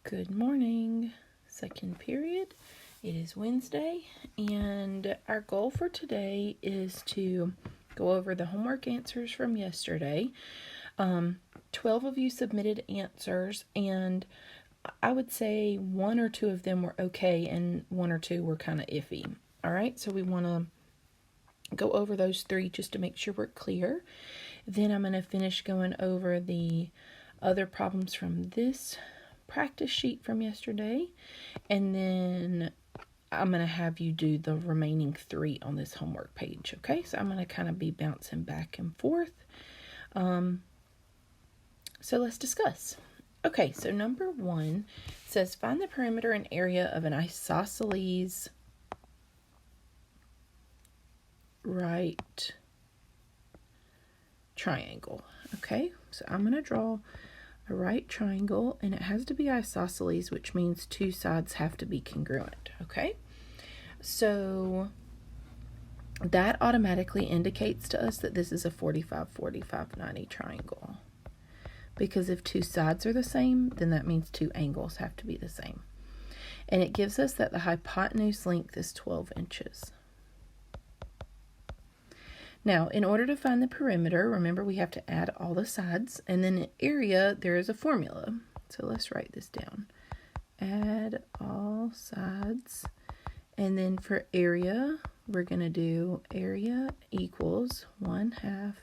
Good morning, second period. It is Wednesday, and our goal for today is to go over the homework answers from yesterday. 12 of you submitted answers, and I would say one or two of them were okay, and one or two were kind of iffy. All right, so we want to go over those three just to make sure we're clear. Then I'm going to finish going over the other problems from this practice sheet from yesterday, and then I'm going to have you do the remaining three on this homework page, okay? So I'm going to kind of be bouncing back and forth. So let's discuss. Okay, so number one says find the perimeter and area of an isosceles right triangle. Okay, so I'm going to draw a right triangle, and it has to be isosceles, which means two sides have to be congruent. Okay, so that automatically indicates to us that this is a 45, 45, 90 triangle, because if two sides are the same, then that means two angles have to be the same. And it gives us that the hypotenuse length is 12 inches. Now, in order to find the perimeter, remember we have to add all the sides, and then in area, there is a formula. So let's write this down. Add all sides, and then for area, we're going to do area equals 1/2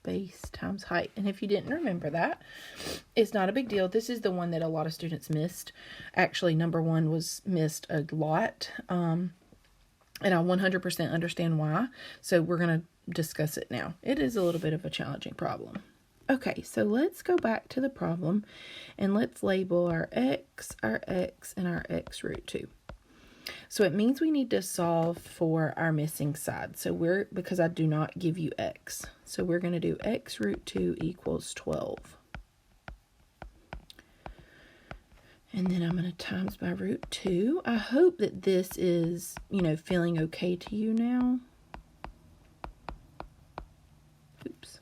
base times height. And if you didn't remember that, it's not a big deal. This is the one that a lot of students missed. Actually, number one was missed a lot, and I 100% understand why. So we're going to discuss it now. It is a little bit of a challenging problem. Okay, so let's go back to the problem and let's label our x, and our x root 2. So it means we need to solve for our missing side. So because I do not give you x. So we're going to do x root 2 equals 12. And then I'm going to times by root 2. I hope that this is, feeling okay to you now. Oops.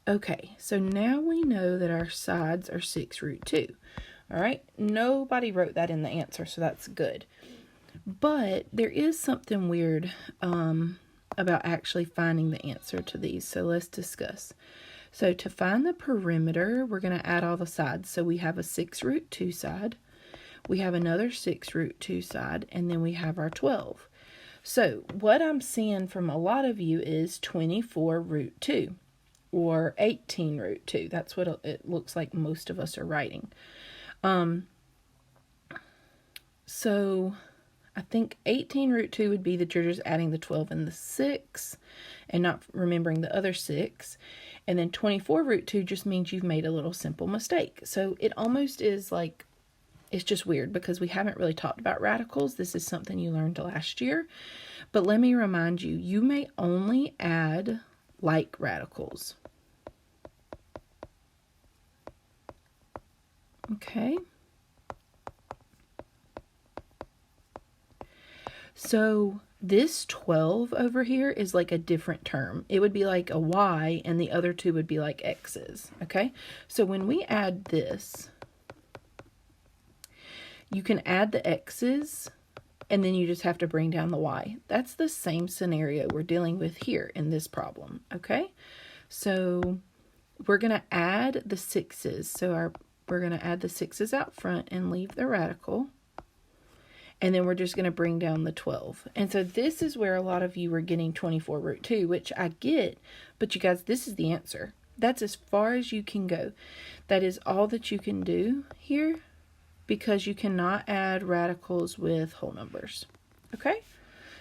Okay, so now we know that our sides are 6 root 2. All right, nobody wrote that in the answer, so that's good. But there is something weird about actually finding the answer to these, so let's discuss. So to find the perimeter, we're going to add all the sides. So we have a 6 root 2 side, we have another 6 root 2 side, and then we have our 12. So what I'm seeing from a lot of you is 24 root 2 or 18 root 2. That's what it looks like most of us are writing. So I think 18 root 2 would be that you're just adding the 12 and the 6 and not remembering the other 6. And then 24 root 2 just means you've made a little simple mistake. So it almost is like, it's just weird because we haven't really talked about radicals. This is something you learned last year. But let me remind you, you may only add like radicals. Okay. So this 12 over here is like a different term. It would be like a y, and the other two would be like x's. Okay. So when we add this, you can add the x's, and then you just have to bring down the y. That's the same scenario we're dealing with here in this problem, okay? So we're going to add the 6's. So we're going to add the 6's out front and leave the radical. And then we're just going to bring down the 12. And so this is where a lot of you were getting 24 root 2, which I get. But you guys, this is the answer. That's as far as you can go. That is all that you can do here, because you cannot add radicals with whole numbers. Okay?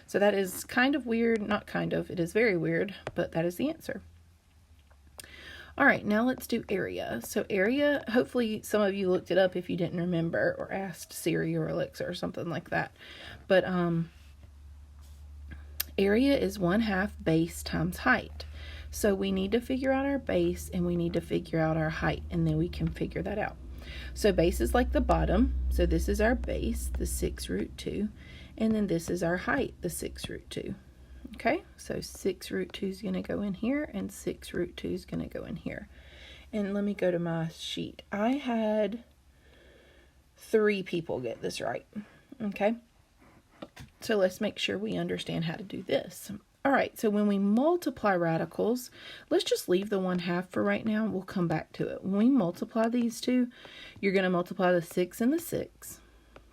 So that is kind of weird. Not kind of. It is very weird, but that is the answer. All right, now let's do area. So area, hopefully some of you looked it up if you didn't remember, or asked Siri or Alexa or something like that. But area is 1/2 base times height. So we need to figure out our base, and we need to figure out our height, and then we can figure that out. So base is like the bottom. So this is our base, the 6 root 2. And then this is our height, the 6 root 2. Okay, so 6 root 2 is going to go in here, and 6 root 2 is going to go in here. and let me go to my sheet. I had 3 people get this right. Okay. So let's make sure we understand how to do this. All right, so when we multiply radicals, let's just leave the 1/2 for right now. We'll come back to it. When we multiply these two, you're going to multiply the 6 and the 6.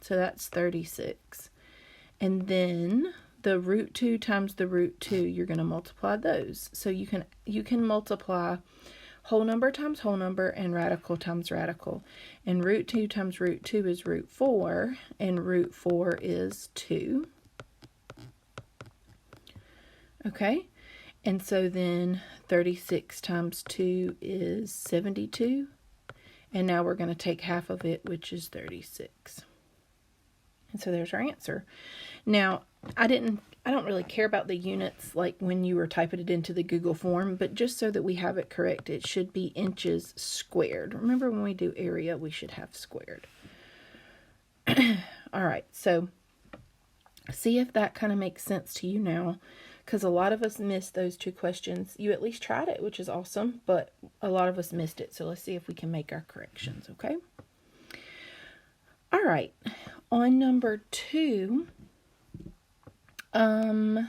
So that's 36. And then the root 2 times the root 2, you're going to multiply those. So you can multiply whole number times whole number and radical times radical. And root 2 times root 2 is root 4, and root 4 is 2. Okay, and so then 36 times 2 is 72. And now we're going to take half of it, which is 36. And so there's our answer. Now, I don't really care about the units like when you were typing it into the Google form, but just so that we have it correct, it should be inches squared. Remember when we do area, we should have squared. All right, so see if that kind of makes sense to you now, because a lot of us missed those 2 questions. You at least tried it, which is awesome, but a lot of us missed it. So let's see if we can make our corrections, okay? All right, on number 2, a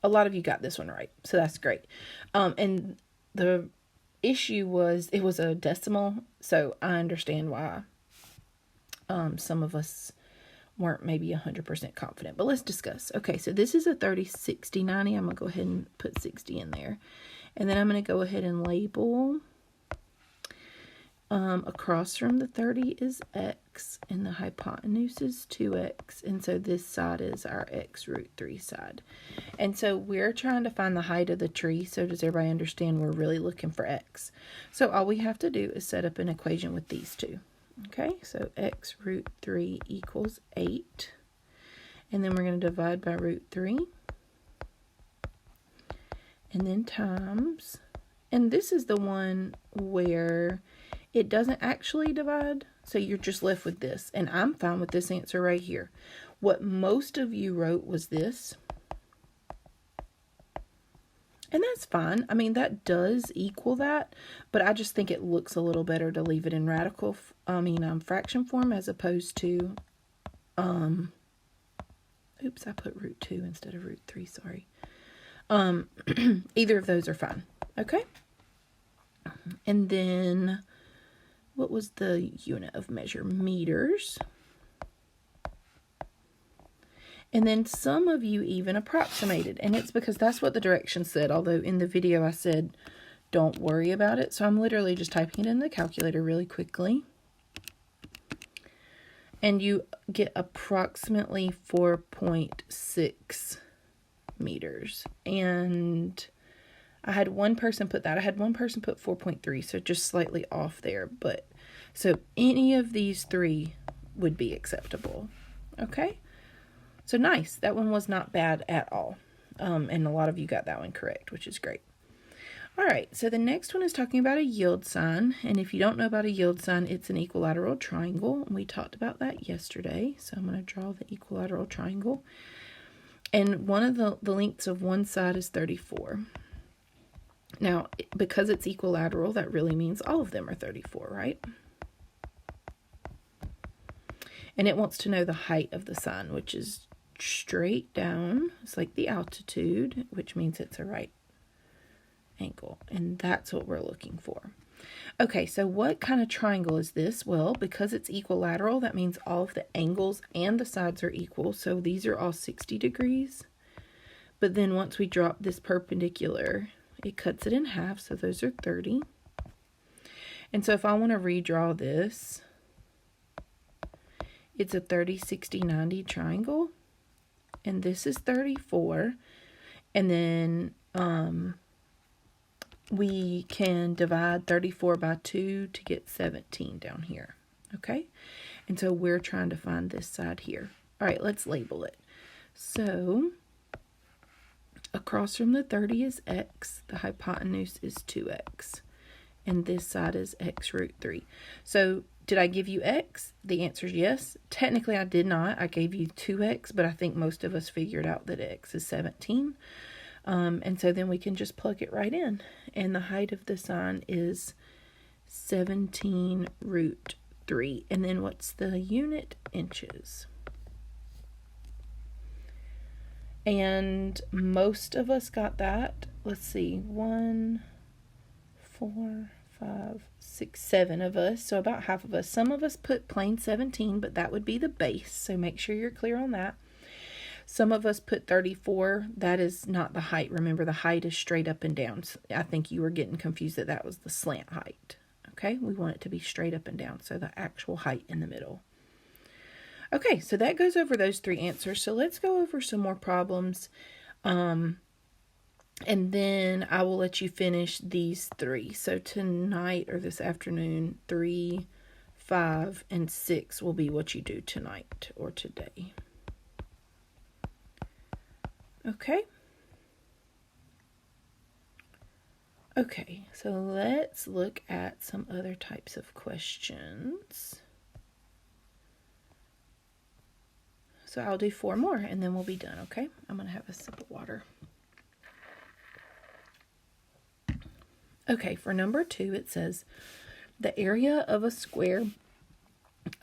lot of you got this one right, so that's great. And the issue was it was a decimal, so I understand why some of us weren't maybe 100% confident, but let's discuss. Okay, so this is a 30, 60, 90. I'm going to go ahead and put 60 in there. And then I'm going to go ahead and label across from the 30 is x, and the hypotenuse is 2x, and so this side is our x root 3 side. And so we're trying to find the height of the tree, so does everybody understand we're really looking for x? So all we have to do is set up an equation with these two. Okay, so x root 3 equals 8. And then we're going to divide by root 3. And then times. And this is the one where it doesn't actually divide. So you're just left with this. And I'm fine with this answer right here. What most of you wrote was this. And that's fine. I mean, that does equal that, but I just think it looks a little better to leave it in fraction form as opposed to, oops, I put root 2 instead of root 3, sorry. Either of those are fine, okay? And then, what was the unit of measure? Meters. And then some of you even approximated, and it's because that's what the directions said, although in the video I said don't worry about it. So I'm literally just typing it in the calculator really quickly. And you get approximately 4.6 meters. And I had one person put that. I had one person put 4.3, so just slightly off there. But so any of these 3 would be acceptable. Okay? So nice. That one was not bad at all. And a lot of you got that one correct, which is great. All right, so the next one is talking about a yield sign. And if you don't know about a yield sign, it's an equilateral triangle. And we talked about that yesterday. So I'm going to draw the equilateral triangle. And one of the lengths of one side is 34. Now, because it's equilateral, that really means all of them are 34, right? And it wants to know the height of the sign, which is straight down. It's like the altitude, which means it's a right angle, and that's what we're looking for. Okay, so what kind of triangle is this? Well, because it's equilateral, that means all of the angles and the sides are equal, so these are all 60 degrees. But then once we drop this perpendicular, it cuts it in half, so those are 30. And so if I want to redraw this, it's a 30, 60, 90 triangle. And this is 34. And then we can divide 34 by 2 to get 17 down here. Okay? And so we're trying to find this side here. All right, let's label it. So across from the 30 is x. The hypotenuse is 2x. And this side is x root 3. So did I give you x? The answer is yes. Technically, I did not. I gave you 2x, but I think most of us figured out that x is 17. And so then we can just plug it right in. And the height of the sign is 17 root 3. And then what's the unit? Inches. And most of us got that. Let's see, 1, 4, 5, 6, 7 of us. So about half of us. Some of us put plain 17, but that would be the base. So make sure you're clear on that. Some of us put 34. That is not the height. Remember, the height is straight up and down. So I think you were getting confused that that was the slant height. Okay, we want it to be straight up and down. So the actual height in the middle. Okay, so that goes over those 3 answers. So let's go over some more problems. And then I will let you finish these 3. So tonight or this afternoon, 3, 5, and 6 will be what you do tonight or today. Okay. Okay, so let's look at some other types of questions. So I'll do 4 more and then we'll be done, okay? I'm going to have a sip of water. Okay, for number 2, it says the area of a square.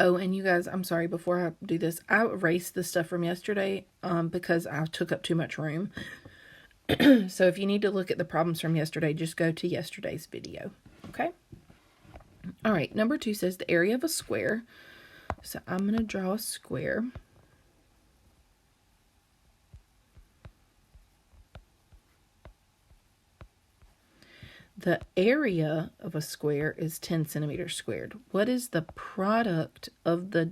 Oh, and you guys, I'm sorry, before I do this, I erased the stuff from yesterday because I took up too much room. So if you need to look at the problems from yesterday, just go to yesterday's video, okay? All right, number 2 says the area of a square. So I'm going to draw a square. The area of a square is 10 centimeters squared. What is the product of the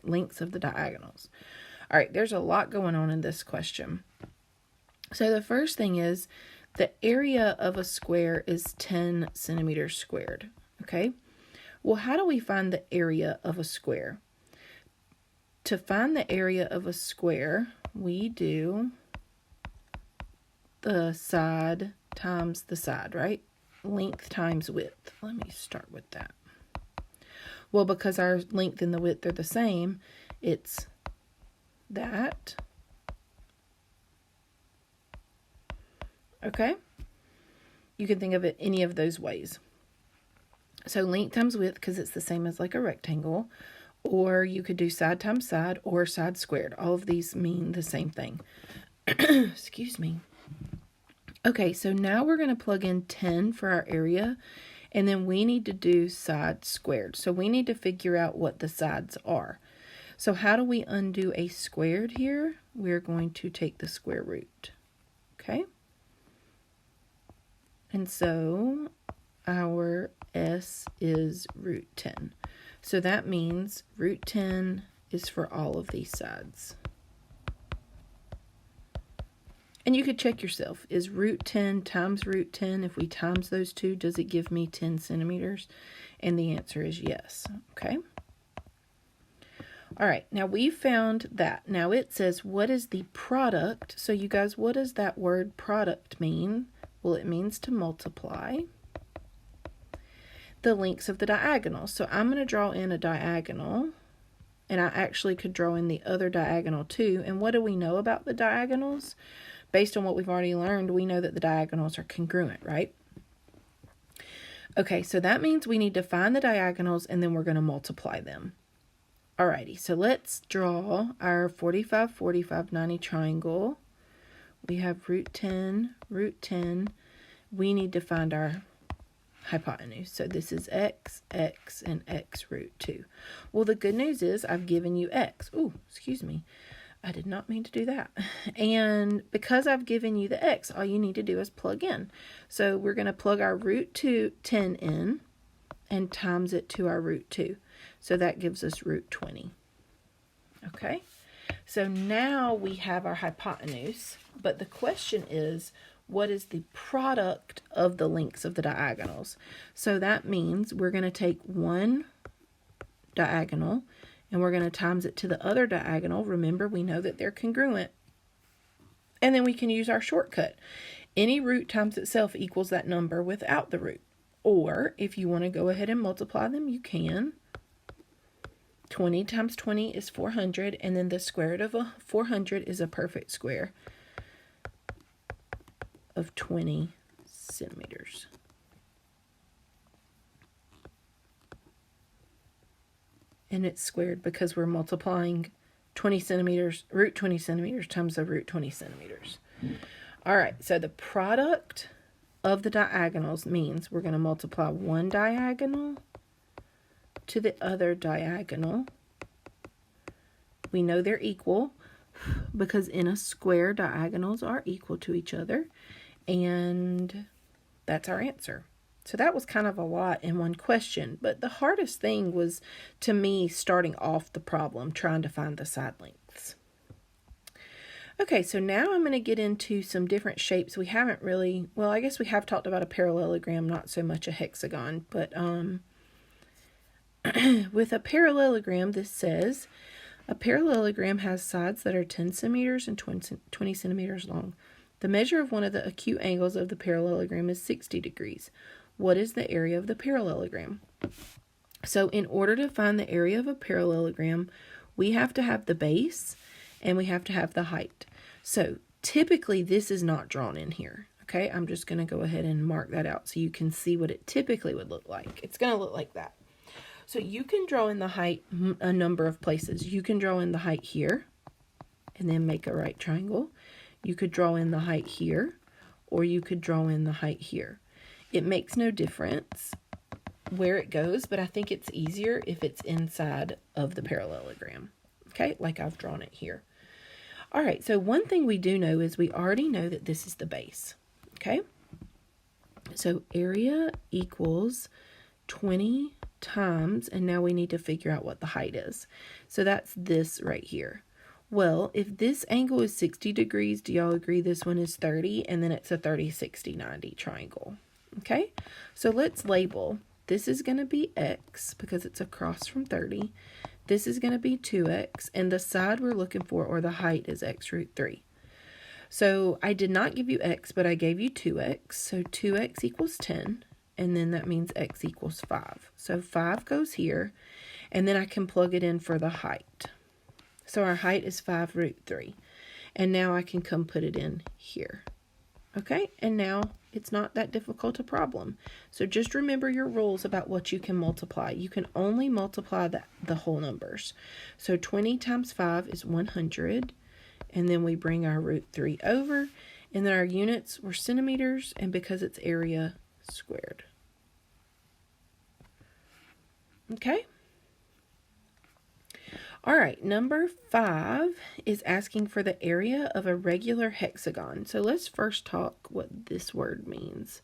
lengths of the diagonals? All right, there's a lot going on in this question. So the first thing is the area of a square is 10 centimeters squared. Okay, well, how do we find the area of a square? To find the area of a square, we do the side times the side, right? Length times width. Let me start with that. Well, because our length and the width are the same, it's that. Okay? You can think of it any of those ways. So length times width, because it's the same as like a rectangle, or you could do side times side or side squared. All of these mean the same thing. Excuse me. Okay, so now we're going to plug in 10 for our area, and then we need to do side squared. So we need to figure out what the sides are. So how do we undo a squared here? We're going to take the square root. Okay? And so our S is root 10. So that means root 10 is for all of these sides. And you could check yourself. Is root 10 times root 10, if we times those two, does it give me 10 centimeters? And the answer is yes. Okay. All right. Now we found that. Now it says, what is the product? So you guys, what does that word product mean? Well, it means to multiply the lengths of the diagonals. So I'm going to draw in a diagonal. And I actually could draw in the other diagonal too. And what do we know about the diagonals? Based on what we've already learned, we know that the diagonals are congruent, right? Okay, so that means we need to find the diagonals and then we're going to multiply them. Alrighty, so let's draw our 45, 45, 90 triangle. We have root 10, root 10. We need to find our hypotenuse. So this is x, x, and x root 2. Well, the good news is I've given you x. Ooh, excuse me. I did not mean to do that. And because I've given you the x, all you need to do is plug in. So we're going to plug our root 10 in and times it to our root 2. So that gives us root 20. Okay? So now we have our hypotenuse, but the question is, what is the product of the lengths of the diagonals? So that means we're going to take one diagonal and we're going to times it to the other diagonal. Remember, we know that they're congruent. And then we can use our shortcut. Any root times itself equals that number without the root. Or if you want to go ahead and multiply them, you can. 20 times 20 is 400, and then the square root of 400 is a perfect square of 20 centimeters. and it's squared because we're multiplying 20 centimeters, root 20 centimeters times the root 20 centimeters. All right, so the product of the diagonals means we're going to multiply one diagonal to the other diagonal. We know they're equal because in a square, diagonals are equal to each other, and that's our answer. So that was kind of a lot in one question, but the hardest thing was, to me, starting off the problem, trying to find the side lengths. Okay, so now I'm going to get into some different shapes. We haven't really, well, I guess we have talked about a parallelogram, not so much a hexagon, but with a parallelogram, this says, a parallelogram has sides that are 10 centimeters and 20 centimeters long. The measure of one of the acute angles of the parallelogram is 60 degrees. What is the area of the parallelogram? So in order to find the area of a parallelogram, we have to have the base and we have to have the height. So typically this is not drawn in here. Okay, I'm just going to go ahead and mark that out so you can see what it typically would look like. It's going to look like that. So you can draw in the height a number of places. You can draw in the height here and then make a right triangle. You could draw in the height here, or you could draw in the height here. It makes no difference where it goes, but I think it's easier if it's inside of the parallelogram. Okay, like I've drawn it here. All right, so one thing we do know is we already know that this is the base. Okay, so area equals 20 times, and now we need to figure out what the height is. So that's this right here. Well, if this angle is 60 degrees, do y'all agree this one is 30? And then it's a 30, 60, 90 triangle. Okay, so let's label. This is going to be x because it's across from 30. This is going to be 2x, and the side we're looking for, or the height, is x root 3. So I did not give you x, but I gave you 2x. So 2x equals 10, and then that means x equals 5. So 5 goes here, and then I can plug it in for the height. So our height is 5 root 3. And now I can come put it in here. Okay, and now it's not that difficult a problem. So just remember your rules about what you can multiply. You can only multiply the whole numbers. So 20 times 5 is 100. And then we bring our root 3 over. And then our units were centimeters, and because it's area, squared. Okay. All right, number 5 is asking for the area of a regular hexagon. So let's first talk what this word means.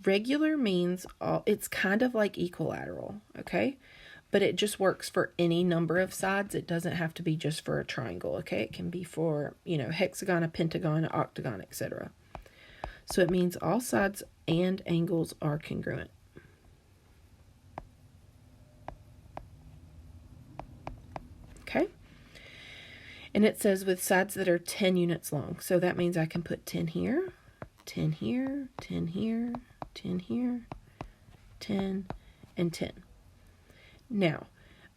Regular means it's kind of like equilateral, okay? But it just works for any number of sides. It doesn't have to be just for a triangle, okay? It can be for, hexagon, a pentagon, an octagon, etc. So it means all sides and angles are congruent. Okay, and it says with sides that are 10 units long. So that means I can put 10 here, 10 here, 10 here, 10 here, 10, and 10. Now,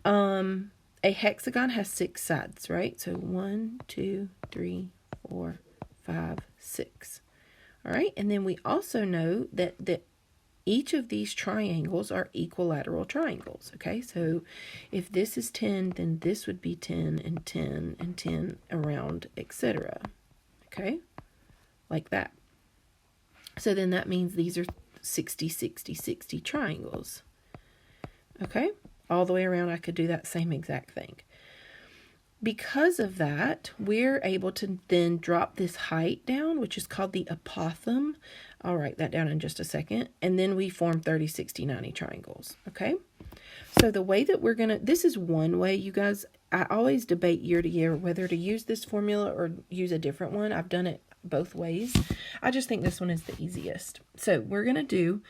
a hexagon has 6 sides, right? So 1, 2, 3, 4, 5, 6. All right, and then we also know that each of these triangles are equilateral triangles, okay? So if this is 10, then this would be 10 and 10 and 10 around, etc. Okay? Like that. So then that means these are 60, 60, 60 triangles. Okay? All the way around, I could do that same exact thing. Because of that, we're able to then drop this height down, which is called the apothem. I'll write that down in just a second. And then we form 30, 60, 90 triangles. Okay? So the way that we're going to, this is one way, you guys. I always debate year to year whether to use this formula or use a different one. I've done it both ways. I just think this one is the easiest. So we're going to do,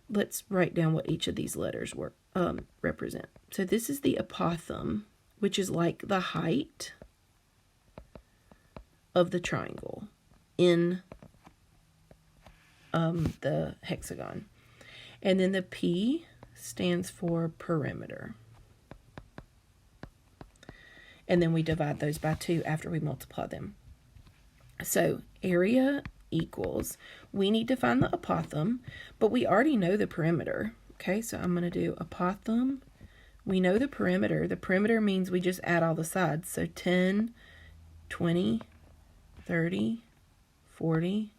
let's write down what each of these letters represent. So this is the apothem, which is like the height of the triangle in the hexagon. And then the P stands for perimeter. And then we divide those by 2 after we multiply them. So area equals, we need to find the apothem, but we already know the perimeter. Okay, so I'm going to do apothem We know the perimeter. The perimeter means we just add all the sides. So 10, 20, 30, 40,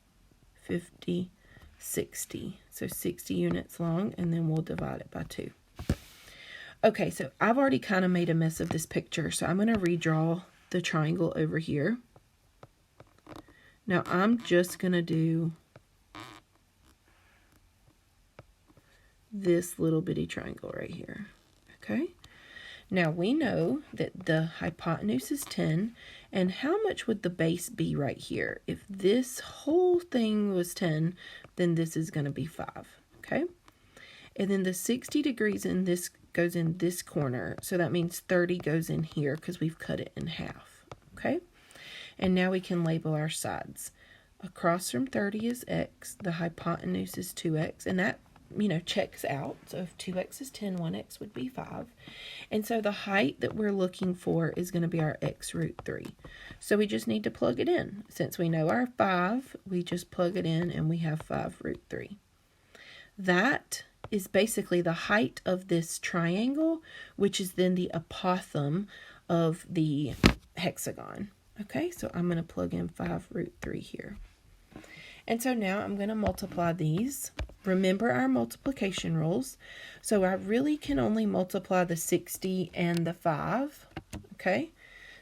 50, 60. So 60 units long, and then we'll divide it by 2. Okay, so I've already kind of made a mess of this picture, so I'm going to redraw the triangle over here. Now I'm just going to do this little bitty triangle right here. Okay, now we know that the hypotenuse is 10, and how much would the base be right here? If this whole thing was 10, then this is going to be 5, okay? And then the 60 degrees in this goes in this corner, so that means 30 goes in here because we've cut it in half, okay? And now we can label our sides. Across from 30 is x, the hypotenuse is 2x, and that, you know, checks out. So if 2x is 10, 1x would be 5. And so the height that we're looking for is going to be our x root 3. So we just need to plug it in. Since we know our 5, we just plug it in and we have 5 root 3. That is basically the height of this triangle, which is then the apothem of the hexagon. Okay, so I'm going to plug in 5 root 3 here. And so now I'm going to multiply these. Remember our multiplication rules. So I really can only multiply the 60 and the 5. Okay,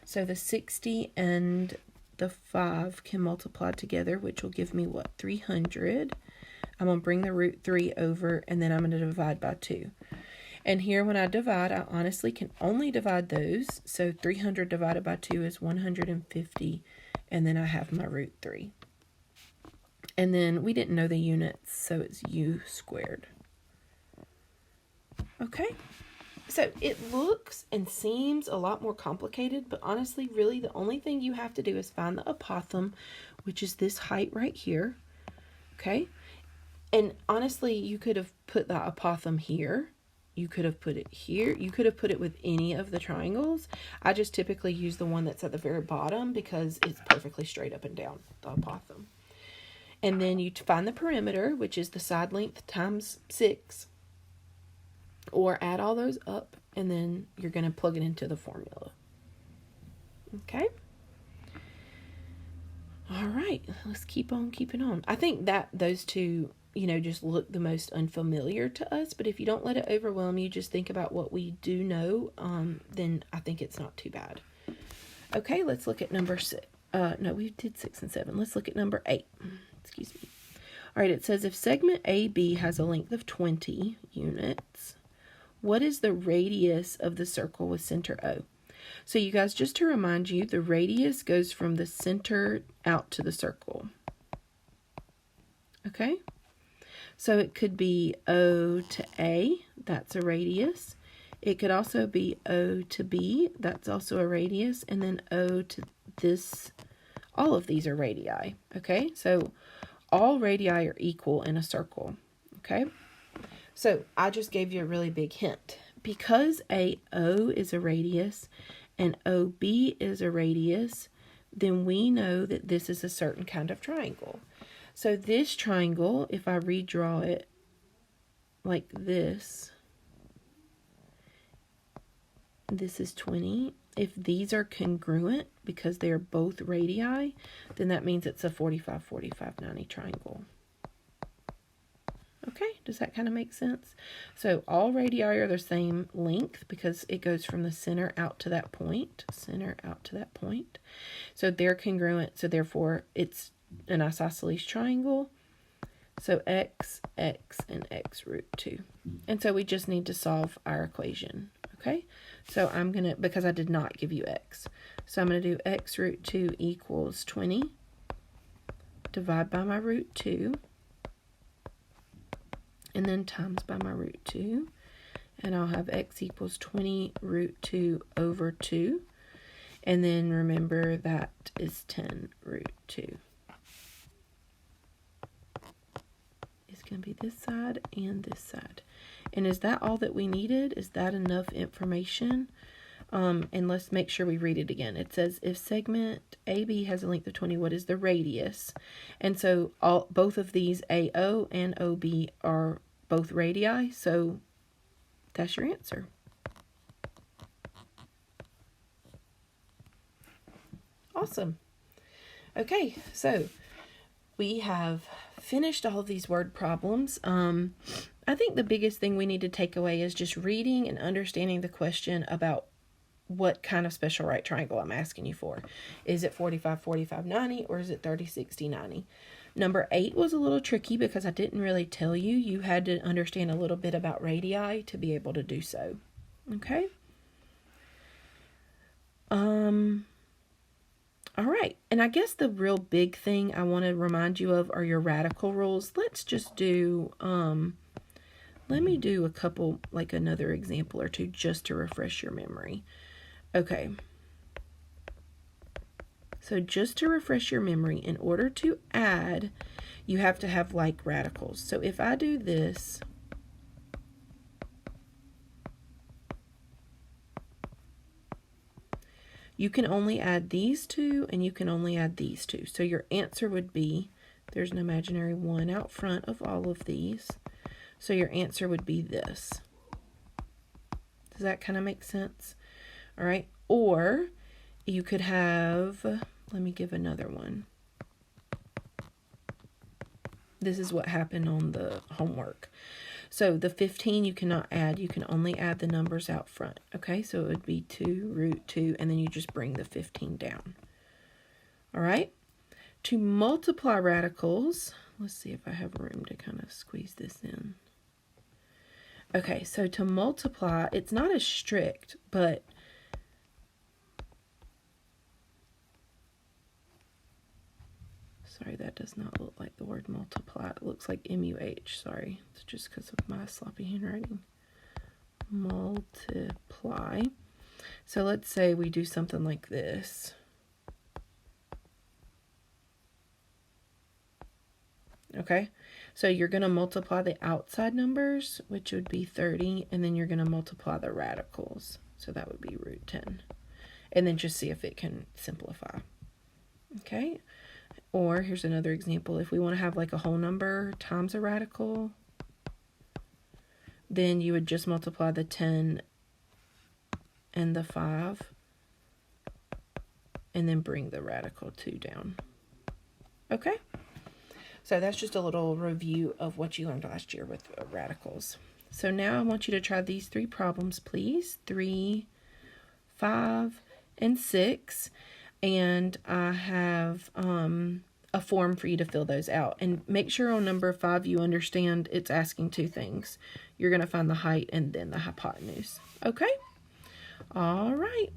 so the 60 and the 5 can multiply together, which will give me what? 300. I'm going to bring the root 3 over, and then I'm going to divide by 2. And here when I divide, I honestly can only divide those. So 300 divided by 2 is 150, and then I have my root 3. And then we didn't know the units, so it's u squared. Okay, so it looks and seems a lot more complicated, but honestly, really the only thing you have to do is find the apothem, which is this height right here. Okay, and honestly, you could have put the apothem here. You could have put it here. You could have put it with any of the triangles. I just typically use the one that's at the very bottom because it's perfectly straight up and down, the apothem. And then you find the perimeter, which is the side length times 6. Or add all those up, and then you're going to plug it into the formula. Okay? All right, let's keep on keeping on. I think that those two, you know, just look the most unfamiliar to us. But if you don't let it overwhelm you, just think about what we do know, then I think it's not too bad. Okay, let's look at number 6. No, we did 6 and 7. Let's look at number 8. Excuse me. All right, it says if segment AB has a length of 20 units, what is the radius of the circle with center O? So you guys, just to remind you, the radius goes from the center out to the circle. Okay? So it could be O to A, that's a radius. It could also be O to B, that's also a radius. And then O to this, all of these are radii. Okay? So all radii are equal in a circle. Okay? So I just gave you a really big hint. Because AO is a radius and OB is a radius, then we know that this is a certain kind of triangle. So this triangle, if I redraw it like this is 20. If these are congruent because they're both radii, then that means it's a 45, 45, 90 triangle. Okay, does that kind of make sense? So all radii are the same length because it goes from the center out to that point. Center out to that point. So they're congruent, so therefore it's an isosceles triangle. So x, x, and x root 2. And so we just need to solve our equation. Okay, so I'm going to, because I did not give you x, so I'm going to do x root 2 equals 20. Divide by my root 2. And then times by my root 2. And I'll have x equals 20 root 2 over 2. And then remember that is 10 root 2. It's going to be this side and this side. And is that all that we needed? Is that enough information? And let's make sure we read it again. It says, if segment AB has a length of 20, what is the radius? And so both of these, AO and OB, are both radii. So that's your answer. Awesome. Okay, so we have finished all of these word problems. I think the biggest thing we need to take away is just reading and understanding the question about what kind of special right triangle I'm asking you for. Is it 45, 45, 90, or is it 30, 60, 90? Number 8 was a little tricky because I didn't really tell you. You had to understand a little bit about radii to be able to do so. Okay? All right, and I guess the real big thing I want to remind you of are your radical rules. Let's just do, let me do a couple, like another example or two just to refresh your memory. Okay. So just to refresh your memory, in order to add, you have to have like radicals. So if I do this, you can only add these two and you can only add these two. So your answer would be, there's an imaginary 1 out front of all of these. So your answer would be this. Does that kind of make sense? All right. Or you could have, let me give another one. This is what happened on the homework. So the 15 you cannot add. You can only add the numbers out front. Okay, so it would be 2 root 2, and then you just bring the 15 down. All right. To multiply radicals, let's see if I have room to kind of squeeze this in. Okay, so to multiply, it's not as strict, but sorry, that does not look like the word multiply. It looks like M-U-H. Sorry, it's just because of my sloppy handwriting. Multiply. So let's say we do something like this. Okay, so you're going to multiply the outside numbers, which would be 30, and then you're going to multiply the radicals. So that would be root 10. And then just see if it can simplify. Okay. Or here's another example. If we want to have like a whole number times a radical, then you would just multiply the 10 and the 5 and then bring the radical 2 down. Okay? So that's just a little review of what you learned last year with radicals. So now I want you to try these 3 problems, please. 3, 5, and 6. And I have a form for you to fill those out. And make sure on number 5 you understand it's asking 2 things. You're going to find the height and then the hypotenuse. Okay? All right.